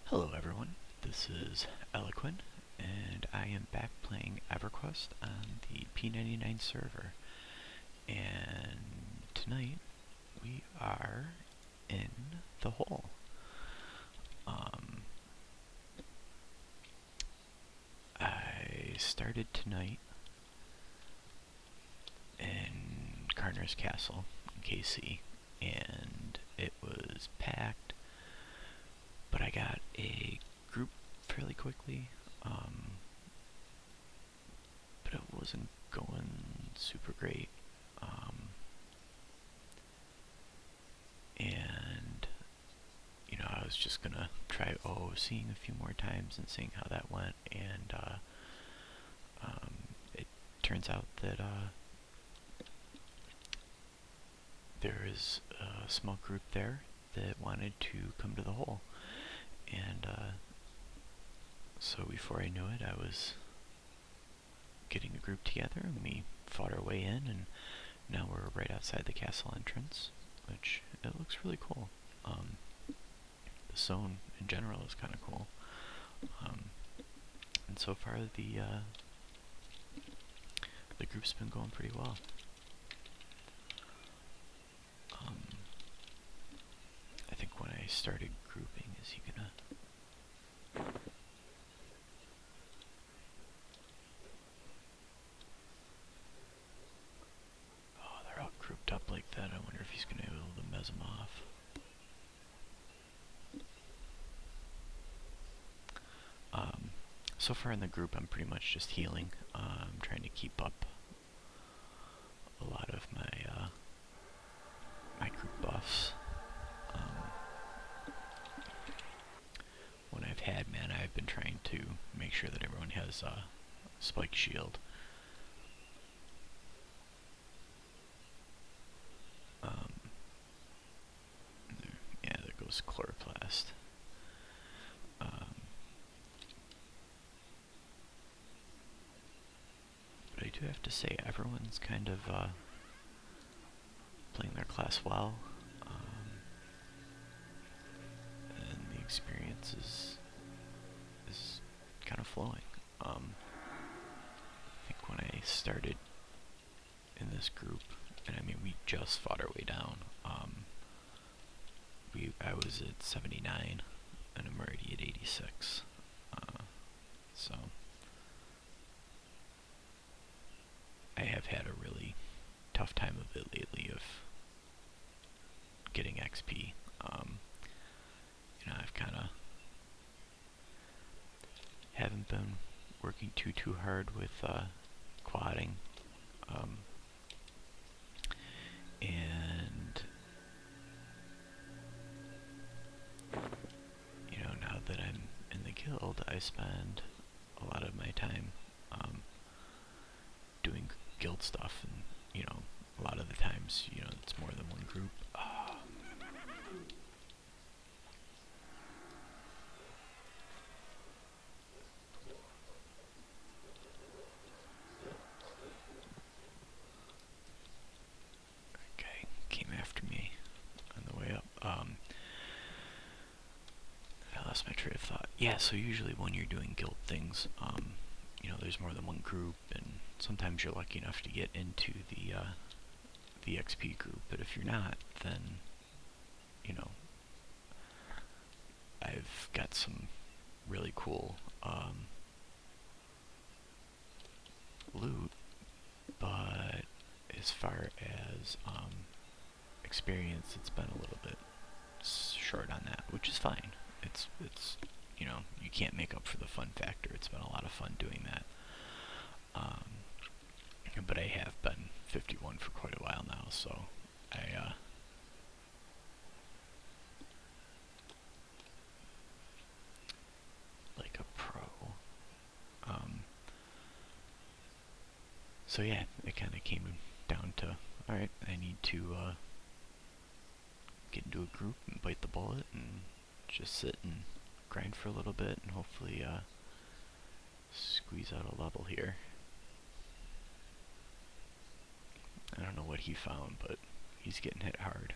Hello everyone, this is Eloquent, and I am back playing EverQuest on the P99 server. And tonight we are in the hole. I started tonight in Carner's Castle in KC, and it was packed, but I got a group fairly quickly. But it wasn't going super great. And, I was just gonna try seeing a few more times and seeing how that went. And it turns out that there is a small group there that wanted to come to the hole. And so before I knew it, I was getting a group together, and we fought our way in, and now we're right outside the castle entrance, which it looks really cool. The zone in general is kind of cool, and so far the group's been going pretty well. I think when I started grouping, is he gonna? Oh, they're all grouped up like that. I wonder if he's gonna be able to mez them off. So far in the group, I'm pretty much just healing. I'm trying to keep up a lot of my my group buffs. When I've had mana, I've been trying to make sure that everyone has a spike shield. Yeah, there goes chloroplast. But I do have to say, everyone's kind of playing their class well, and the experience is kind of flowing. I think when I started in this group, and I mean we just fought our way down, I was at 79, and I'm already at 86. So I have had a really tough time of it lately of getting XP. I've kind of haven't been working too hard with quadding, and now that I'm in the guild, I spend a lot of my time doing guild stuff, and a lot of the times it's more than one group. Okay, came after me on the way up. I lost my train of thought. Yeah, so usually when you're doing guild things, there's more than one group, and sometimes you're lucky enough to get into the XP group, but if you're not, then I've got some really cool loot, but as far as experience, it's been a little bit short on that, which is fine. It's you can't make up for the fun factor. It's been a lot of fun doing that. But I have been 51 for quite a while now, so I like a pro. So yeah, it kind of came down to, alright, I need to get into a group and bite the bullet and just sit and grind for a little bit and hopefully squeeze out a level here. I don't know what he found, but he's getting hit hard.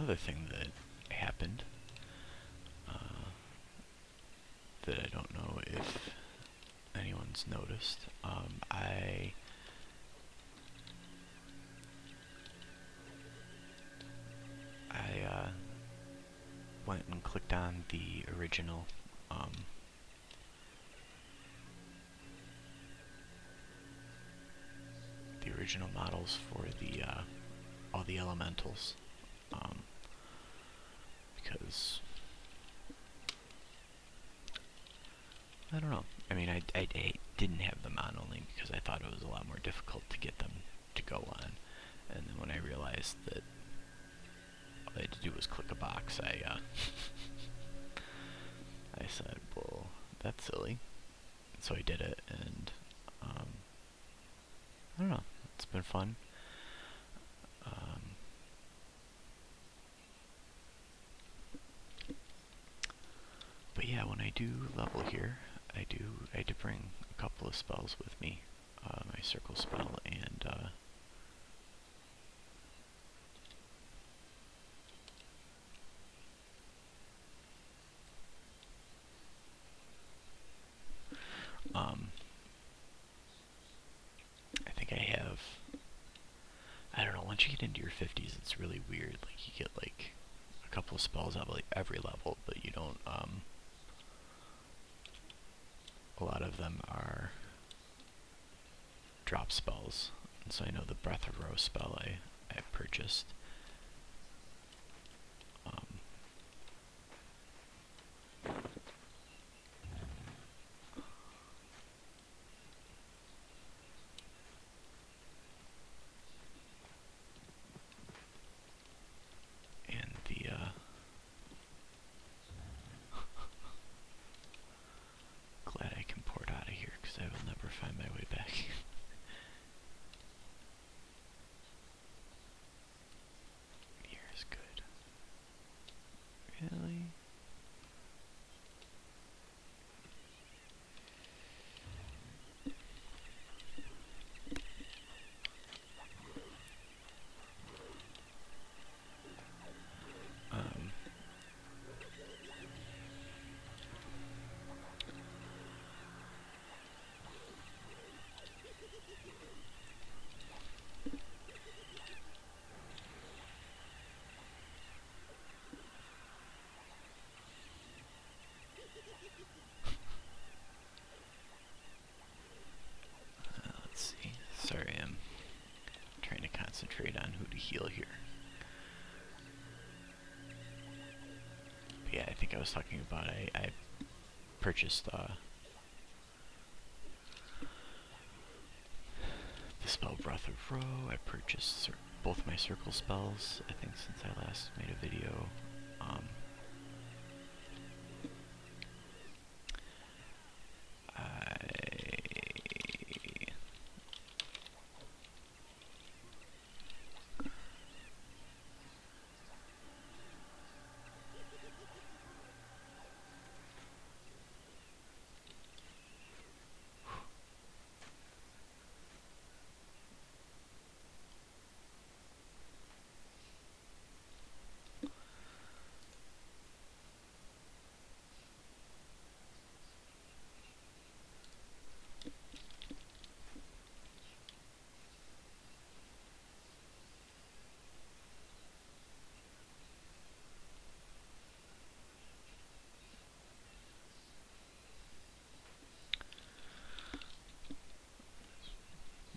another thing that happened that I don't know if anyone's noticed. I went and clicked on the original models for the all the elementals, because I don't know. I mean, I didn't have them on only because I thought it was a lot more difficult to get them to go on, and then when I realized that all I had to do was click a box, I said, well, that's silly. So I did it, and I don't know. It's been fun. But yeah, when I do level here, I do bring a couple of spells with me. My circle spell and I think I have, I don't know, once you get into your 50s, it's really weird. Like, you get like a couple of spells out of like every level, but you don't, a lot of them are drop spells. And so I know the Breath of Rose spell I purchased. And the glad I can port out of here because I will never find my way back. Here is good. Really? Let's see. Sorry, I'm trying to concentrate on who to heal here. But yeah, I think I was talking about I purchased the spell Breath of Ro. I purchased both my circle spells, I think, since I last made a video.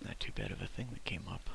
Not too bad of a thing that came up.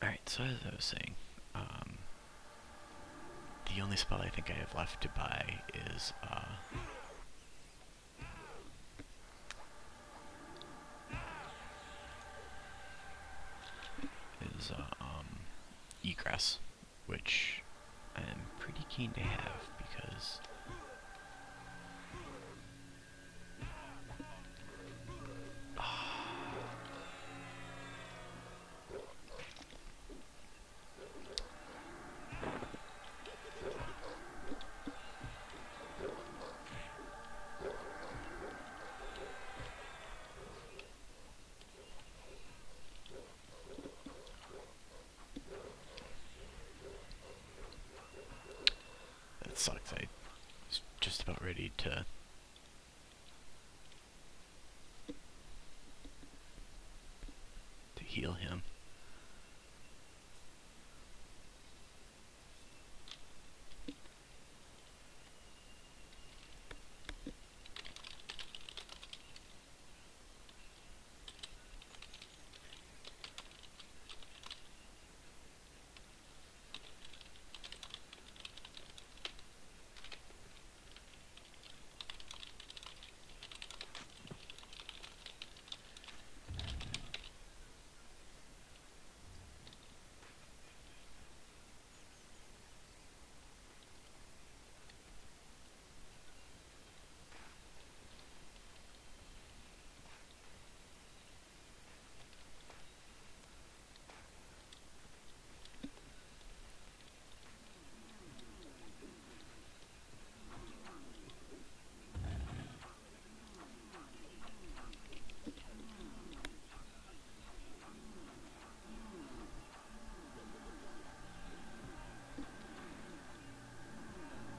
Alright, so as I was saying, the only spell I think I have left to buy is Egress, which I'm pretty keen to have because that sucks. I was just about ready to heal him.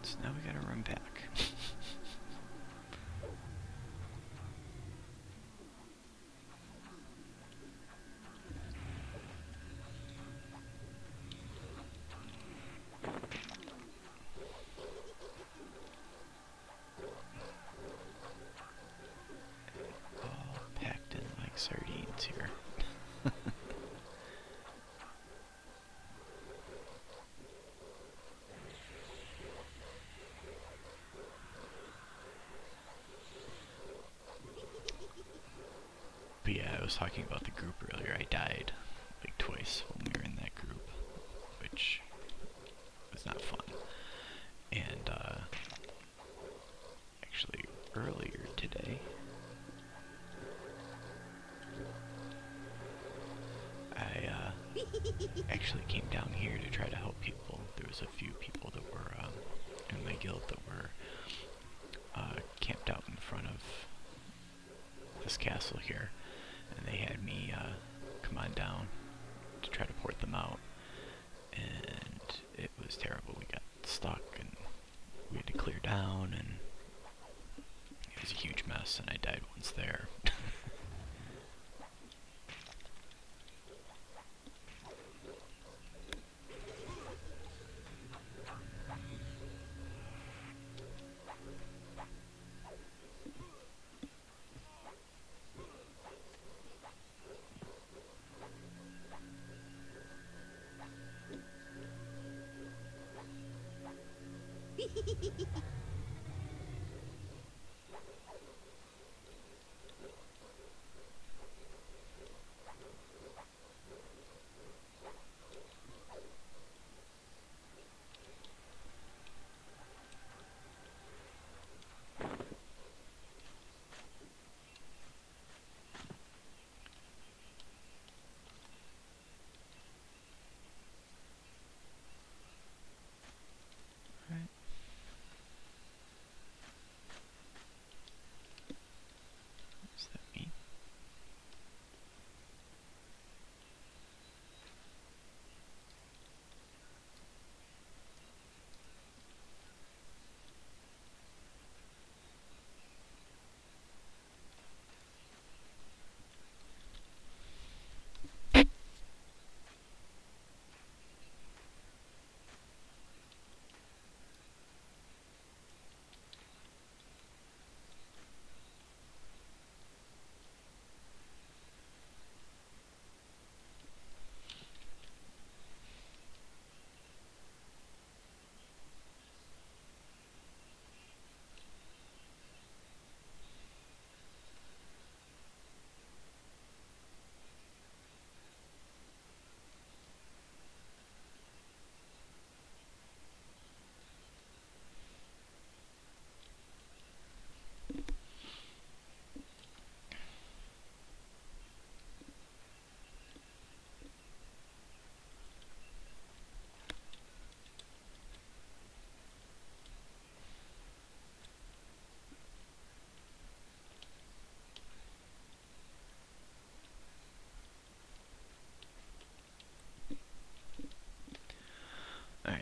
So now we gotta run back. All packed in like sardines here. But yeah, I was talking about the group earlier. I died like twice when we were in that group, which was not fun. And actually earlier today, I actually came down here to try to help people. There was a few people that were in my guild that were camped out in front of this castle here, and they had me come on down to try to port them out, and it was terrible. We got stuck and we had to clear down, and it was a huge mess, and I died once there.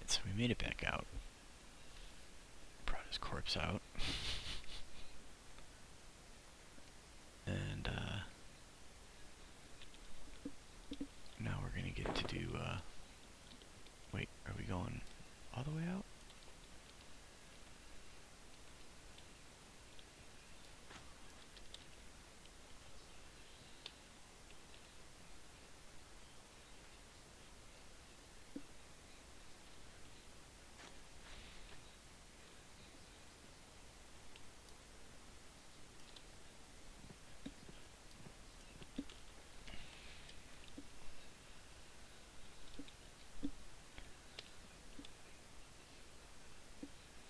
so we made it back out. Brought his corpse out. And now we're gonna get to do, wait, are we going all the way out?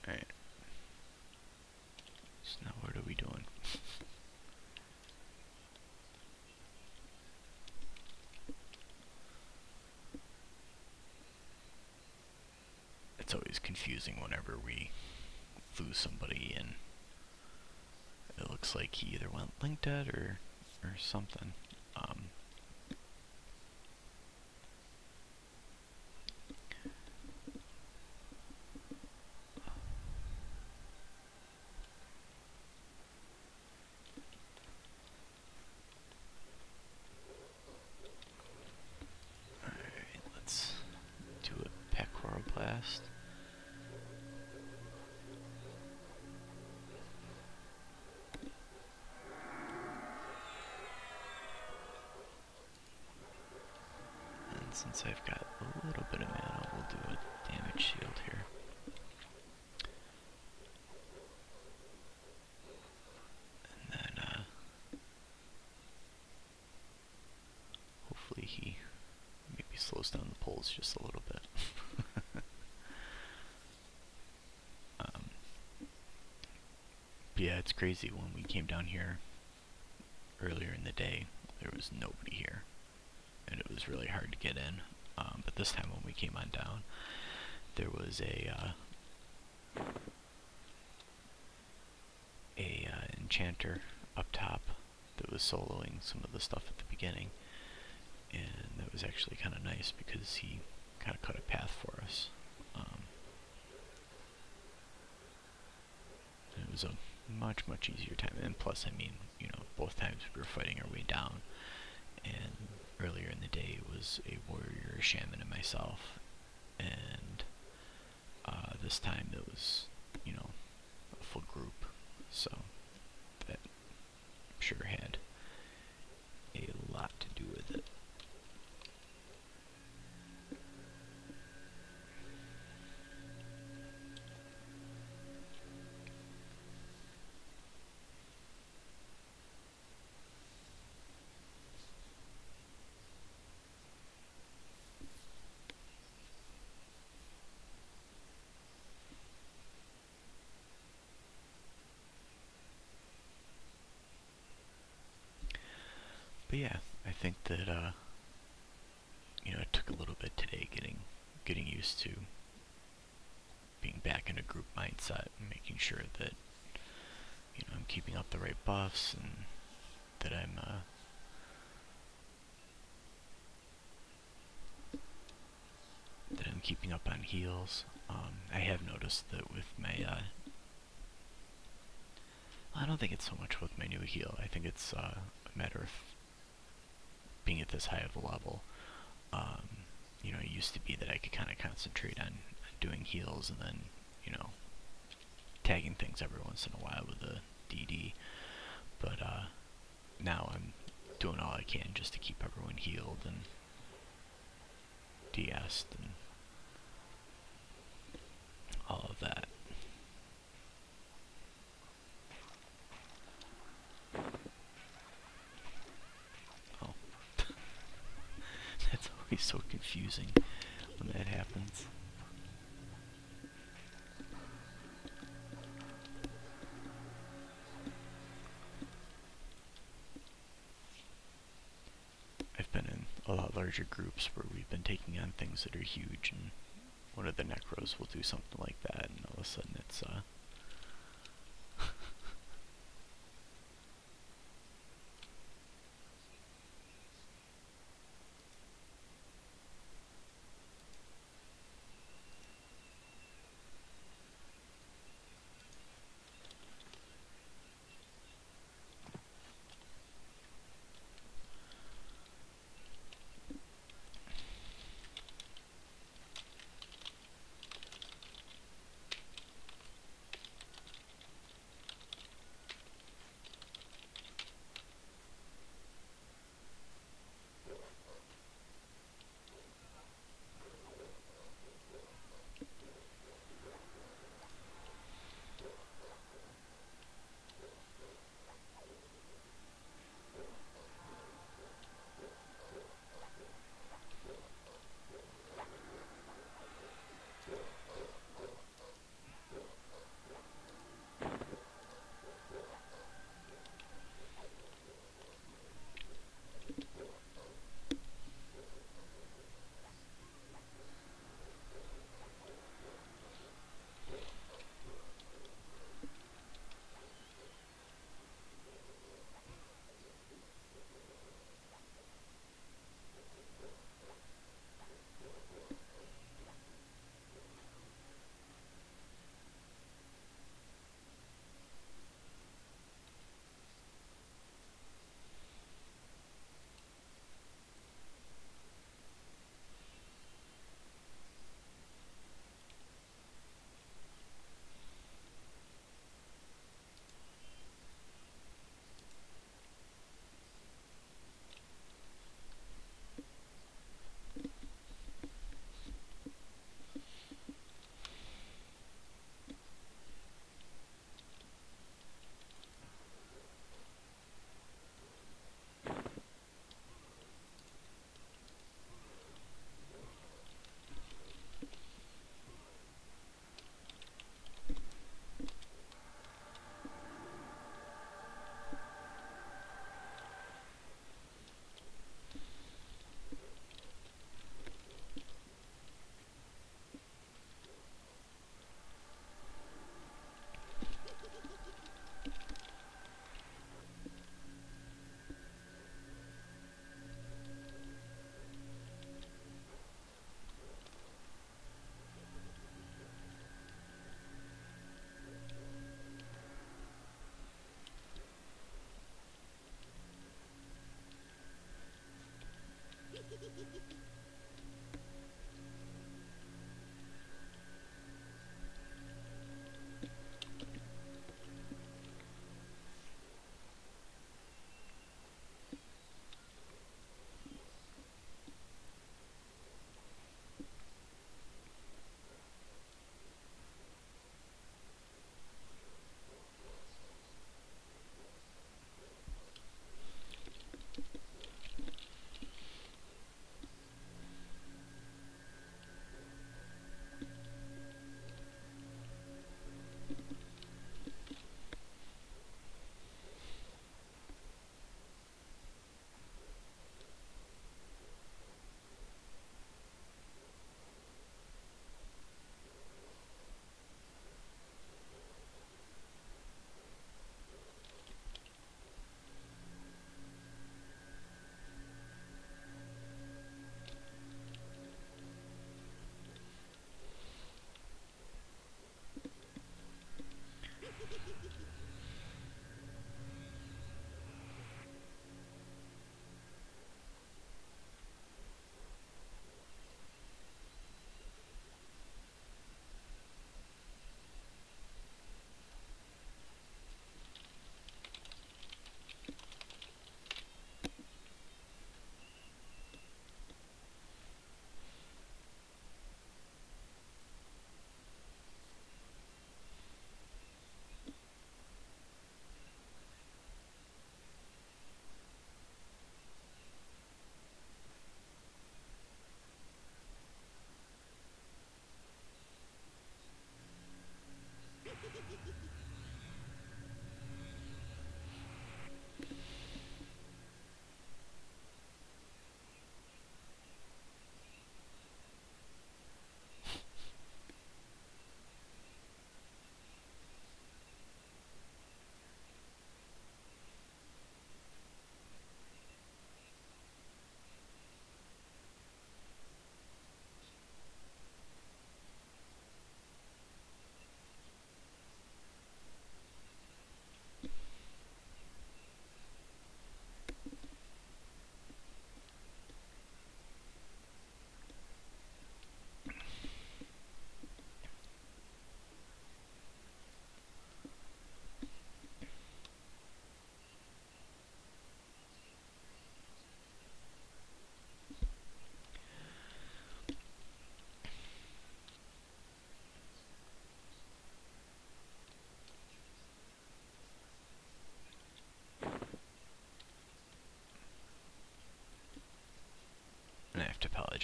Alright. So now what are we doing? It's always confusing whenever we lose somebody and it looks like he either went link dead or something. Alright, let's do a Pecora Blast. And since I've got a little bit of mana, we'll do a damage shield here. And then, hopefully he maybe slows down the pulls just a little bit. But yeah, it's crazy. When we came down here earlier in the day, there was nobody here. And it was really hard to get in. But this time when we came on down, there was a enchanter up top that was soloing some of the stuff at the beginning, and that was actually kind of nice because he kind of cut a path for us. It was a much easier time, and plus, I mean, you know, both times we were fighting our way down, and earlier in the day it was a warrior, a shaman, and myself, and this time it was, you know, a full group, so that I'm sure had a lot to do with it. But yeah, I think that you know, it took a little bit today getting used to being back in a group mindset and making sure that, you know, I'm keeping up the right buffs and that I'm keeping up on heals. I have noticed that with my I don't think it's so much with my new heal. I think it's a matter of being at this high of a level. You know, it used to be that I could kind of concentrate on doing heals and then, you know, tagging things every once in a while with a DD. But now I'm doing all I can just to keep everyone healed and DS'd and all of that. Oh. That's always so confusing when that happens. I've been in a lot larger groups where we've been taking on things that are huge, and one of the necros will do something like that, and all of a sudden it's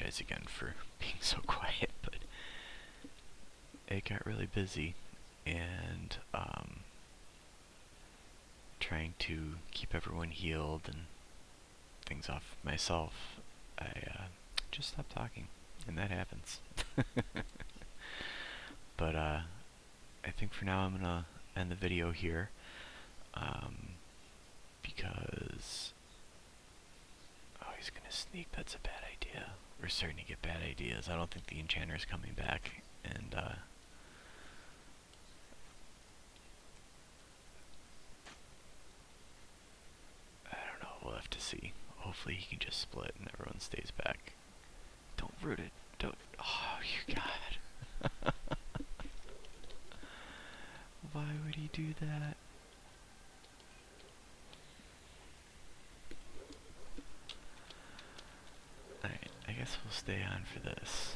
apologize again for being so quiet, but it got really busy, and trying to keep everyone healed and things off myself, I just stopped talking, and that happens. But I think for now I'm gonna end the video here, because he's gonna sneak. That's a bad idea. We're starting to get bad ideas. I don't think the enchanter is coming back, and I don't know. We'll have to see. Hopefully he can just split and everyone stays back. Don't root it. Don't. Oh, you God. Why would he do that? Alright, I guess we'll stay on for this.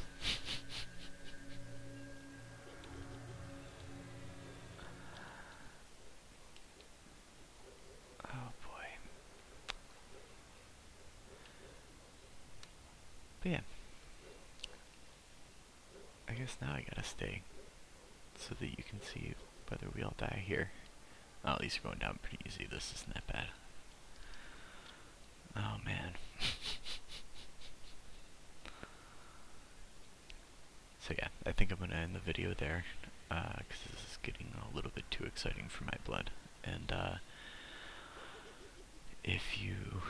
Oh boy. But yeah. I guess now I gotta stay so that you can see whether we all die here. Oh, at least we're going down pretty easy. This isn't that bad. Oh man. So yeah, I think I'm gonna end the video there, because this is getting a little bit too exciting for my blood. And if you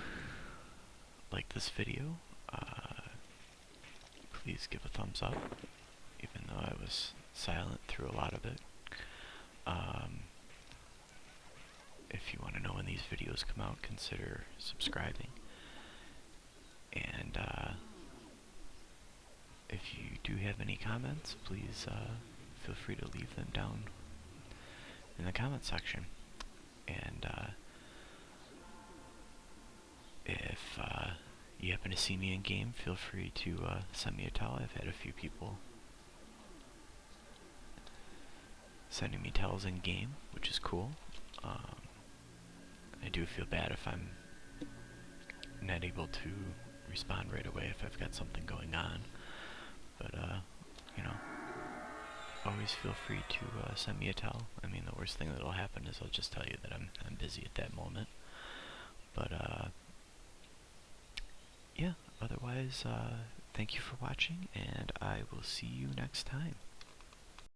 like this video, please give a thumbs up, even though I was silent through a lot of it. If you want to know when these videos come out, consider subscribing. And if you do have any comments, please feel free to leave them down in the comment section. And if you happen to see me in game, feel free to send me a tell. I've had a few people sending me tells in game, which is cool. I do feel bad if I'm not able to respond right away if I've got something going on, but you know, always feel free to send me a tell. I mean, the worst thing that'll happen is I'll just tell you that I'm busy at that moment. But yeah, otherwise, thank you for watching, and I will see you next time.